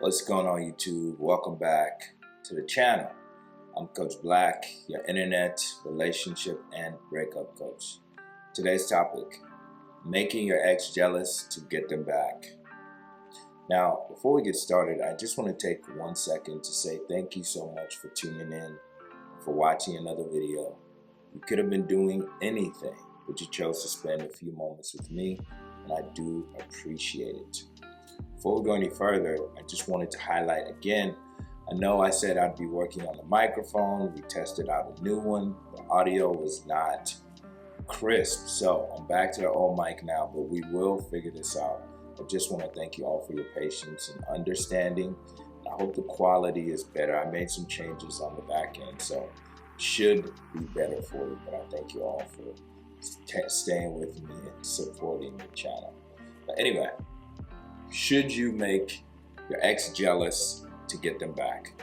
What's going on, YouTube? Welcome back to the channel. I'm Coach Black, your internet, relationship, and breakup coach. Today's topic, making your ex jealous to get them back. Now, before we get started, I just want to take 1 second to say thank you so much for tuning in, for watching another video. You could have been doing anything, but you chose to spend a few moments with me, and I do appreciate it. Before we go any further, I just wanted to highlight again, I know I said I'd be working on the microphone. We tested out a new one. The audio was not crisp, so I'm back to the old mic now, but we will figure this out. I just want to thank you all for your patience and understanding. I hope the quality is better. I made some changes on the back end, so it should be better for you, but I thank you all for staying with me and supporting the channel. But anyway, should you make your ex jealous to get them back?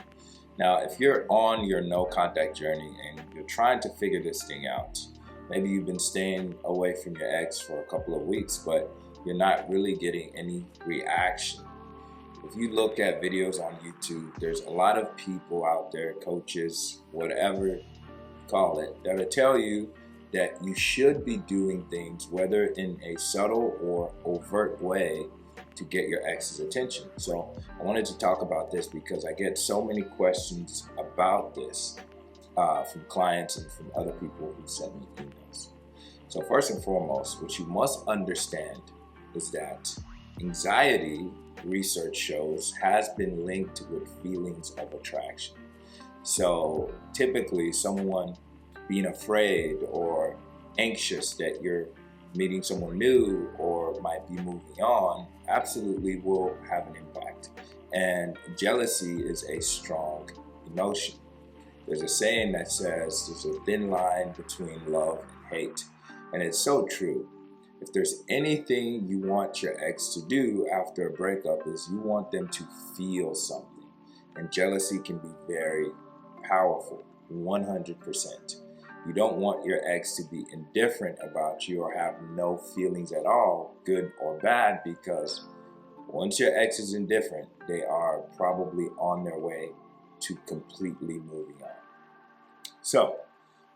Now, if you're on your no contact journey and you're trying to figure this thing out, maybe you've been staying away from your ex for a couple of weeks, but you're not really getting any reaction. If you look at videos on YouTube, there's a lot of people out there, coaches, whatever you call it, that'll tell you that you should be doing things, whether in a subtle or overt way, to get your ex's attention. So I wanted to talk about this because I get so many questions about this from clients and from other people who send me emails. So first and foremost, what you must understand is that anxiety, research shows, has been linked with feelings of attraction. So typically someone being afraid or anxious that you're meeting someone new or might be moving on absolutely will have an impact. And jealousy is a strong emotion. There's a saying that says there's a thin line between love and hate. And it's so true. If there's anything you want your ex to do after a breakup is you want them to feel something. And jealousy can be very powerful, 100%. You don't want your ex to be indifferent about you or have no feelings at all, good or bad, because once your ex is indifferent, they are probably on their way to completely moving on. So,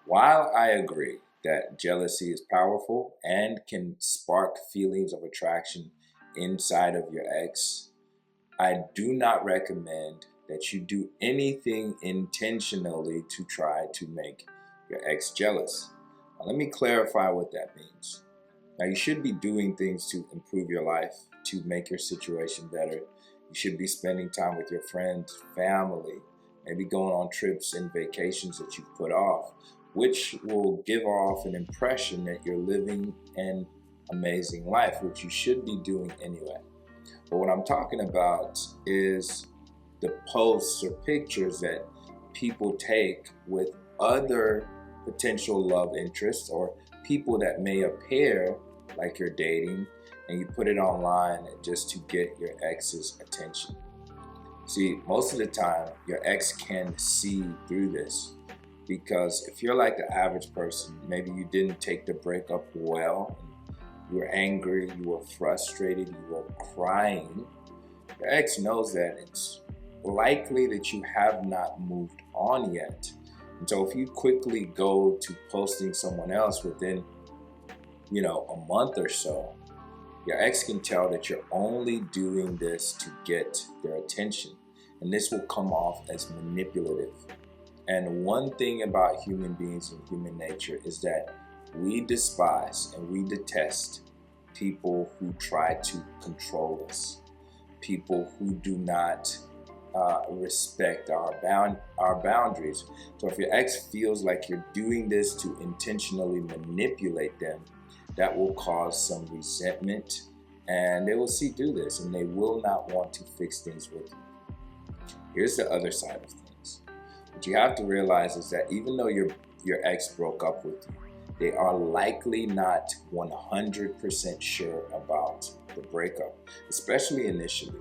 while I agree that jealousy is powerful and can spark feelings of attraction inside of your ex, I do not recommend that you do anything intentionally to try to make your ex jealous. Now, let me clarify what that means. Now, you should be doing things to improve your life, to make your situation better. You should be spending time with your friends, family, maybe going on trips and vacations that you've put off, which will give off an impression that you're living an amazing life, which you should be doing anyway. But what I'm talking about is the posts or pictures that people take with other potential love interests or people that may appear like you're dating, and you put it online just to get your ex's attention. See, most of the time your ex can see through this, because if you're like the average person, maybe you didn't take the breakup well, you were angry, you were frustrated, you were crying, your ex knows that it's likely that you have not moved on yet. And so if you quickly go to posting someone else within, a month or so, your ex can tell that you're only doing this to get their attention. And this will come off as manipulative. And one thing about human beings and human nature is that we despise and we detest people who try to control us, people who do not respect our boundaries. So if your ex feels like you're doing this to intentionally manipulate them, that will cause some resentment, and they will see through this and they will not want to fix things with you. Here's the other side of things. What you have to realize is that even though your ex broke up with you, they are likely not 100% sure about the breakup, especially initially.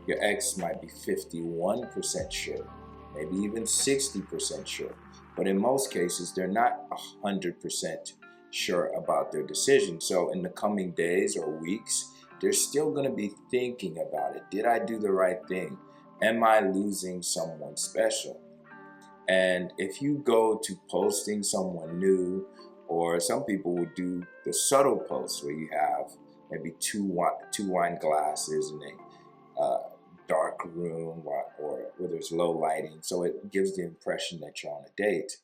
Your ex might be 51% sure, maybe even 60% sure. But in most cases, they're not 100% sure about their decision. So in the coming days or weeks, they're still going to be thinking about it. Did I do the right thing? Am I losing someone special? And if you go to posting someone new, or some people would do the subtle posts where you have maybe two wine glasses in a dark room or where there's low lighting, so it gives the impression that you're on a date.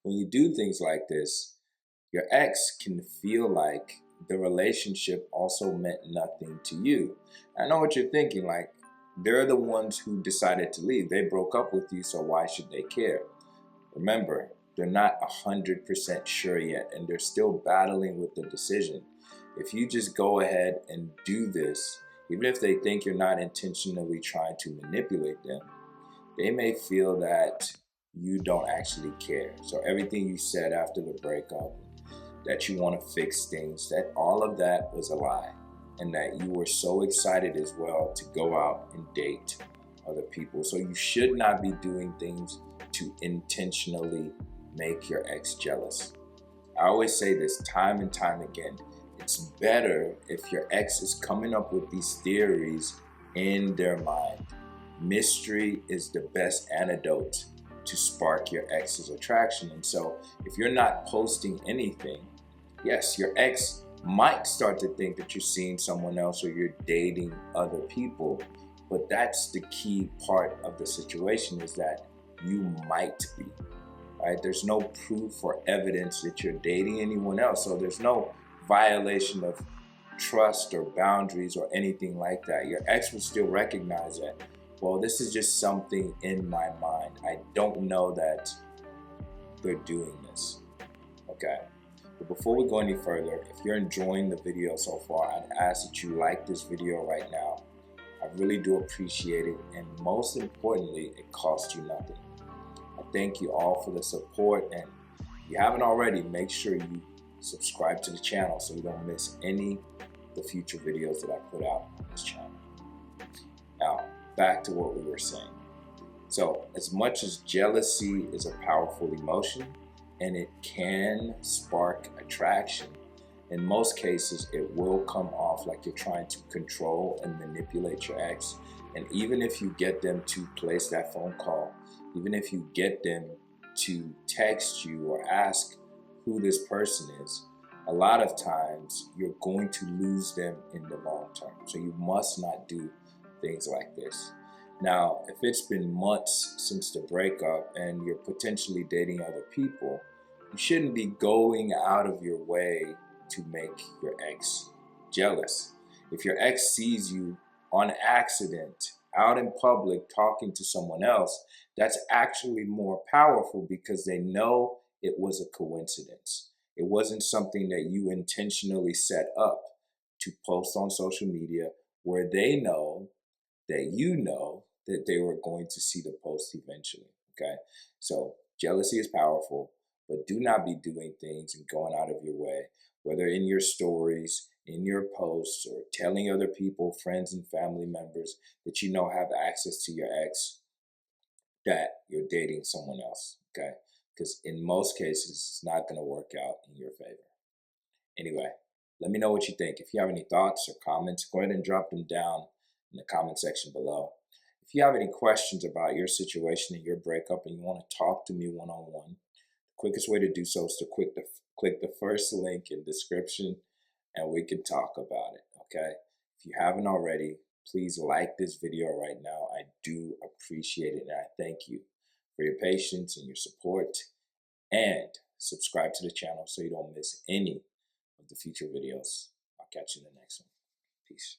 When you do things like this, your ex can feel like the relationship also meant nothing to you. I know what you're thinking, like, they're the ones who decided to leave. They broke up with you, so why should they care? Remember, they're not 100% sure yet, and they're still battling with the decision. If you just go ahead and do this, even if they think you're not intentionally trying to manipulate them, they may feel that you don't actually care. So everything you said after the breakup, that you want to fix things, that all of that was a lie. And that you were so excited as well to go out and date other people. So you should not be doing things to intentionally make your ex jealous. I always say this time and time again. It's better if your ex is coming up with these theories in their mind. Mystery is the best antidote to spark your ex's attraction. And so if you're not posting anything, yes, your ex might start to think that you're seeing someone else or you're dating other people, but that's the key part of the situation, is that you might be, right? There's no proof or evidence that you're dating anyone else, so there's no violation of trust or boundaries or anything like that. Your ex will still recognize that, well, this is just something in my mind. I don't know that they're doing this, okay? But before we go any further, if you're enjoying the video so far, I'd ask that you like this video right now. I really do appreciate it, and most importantly, it costs you nothing. I thank you all for the support, and if you haven't already, make sure you subscribe to the channel so you don't miss any of the future videos that I put out on this channel. Now, back to what we were saying. So, as much as jealousy is a powerful emotion, and it can spark attraction, in most cases it will come off like you're trying to control and manipulate your ex. And even if you get them to place that phone call, even if you get them to text you or ask who this person is, a lot of times you're going to lose them in the long term. So you must not do things like this. Now, if it's been months since the breakup and you're potentially dating other people, you shouldn't be going out of your way to make your ex jealous. If your ex sees you on accident out in public talking to someone else, that's actually more powerful because they know it was a coincidence. It wasn't something that you intentionally set up to post on social media where they know that you know that they were going to see the post eventually, okay? So jealousy is powerful, but do not be doing things and going out of your way, whether in your stories, in your posts, or telling other people, friends and family members that you know have access to your ex, that you're dating someone else, okay? Because in most cases, it's not going to work out in your favor. Anyway, let me know what you think. If you have any thoughts or comments, go ahead and drop them down in the comment section below. If you have any questions about your situation and your breakup and you want to talk to me one-on-one, the quickest way to do so is to click the first link in the description and we can talk about it, okay? If you haven't already, please like this video right now. I do appreciate it, and I thank you for your patience and your support. And subscribe to the channel so you don't miss any of the future videos. I'll catch you in the next one. Peace.